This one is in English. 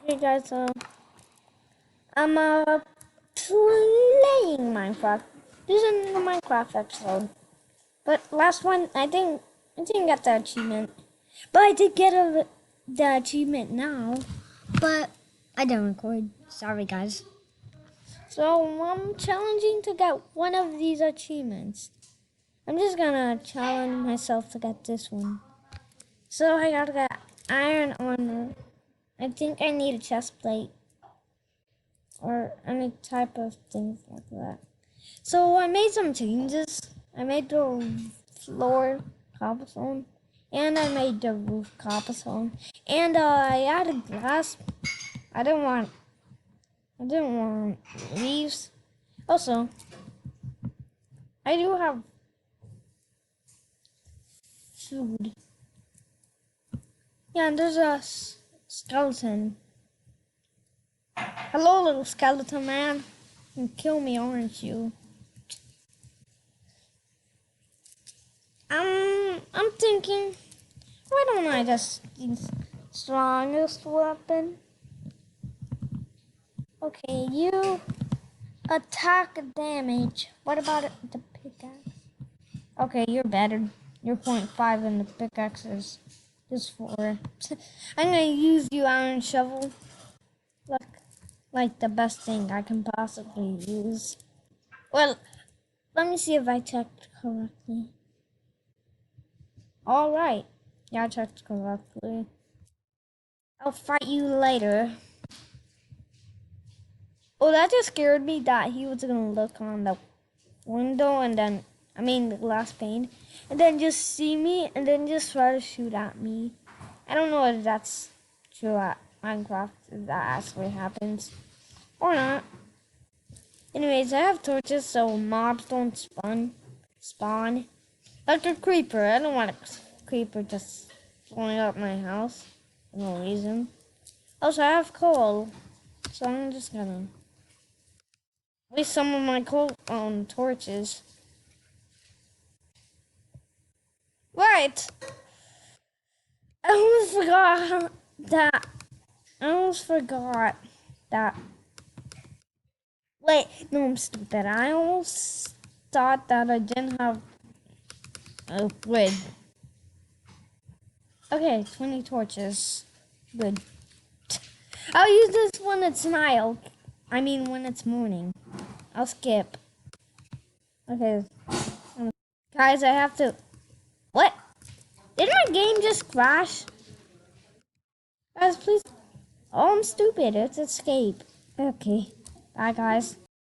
Hey guys, I'm playing Minecraft. This is a Minecraft episode. But last one, I didn't get the achievement. But I did get the achievement now. But I didn't record. Sorry guys. So I'm challenging to get one of these achievements. I'm just gonna challenge myself to get this one. So I gotta get iron armor. I think I need a chest plate. Or any type of things like that. So I made some changes. I made the floor cobblestone, and I made the roof cobblestone, and I added glass. I didn't want leaves. Also, I do have food. Yeah, and there's a skeleton. Hello, little skeleton man. You can kill me, aren't you? I'm thinking, why don't I just use strongest weapon? Okay, you attack damage. What about the pickaxe? Okay, you're better. You're 0.5 and the pickaxe is just 4. I'm gonna use you iron shovel. Like the best thing I can possibly use. Well, let me see if I checked correctly. Alright. Yeah, I checked correctly. I'll fight you later. Oh, that just scared me that he was gonna look on the window and then, the glass pane, and then just see me and then just try to shoot at me. I don't know if that's true at Minecraft, if that actually happens or not. Anyways, I have torches so mobs don't spawn. Like a creeper. I don't want a creeper just blowing up my house for no reason. Also, I have coal, so I'm just gonna waste some of my coal on torches. Right! I almost forgot that. Wait, no, I'm stupid. I almost thought that I didn't have a grid. Okay, 20 torches. Good. I'll use this when it's night. When it's morning. I'll skip. Okay. Guys, I have to... What? Did my game just crash? Guys, please... Oh, I'm stupid. It's escape. Okay. Bye, guys.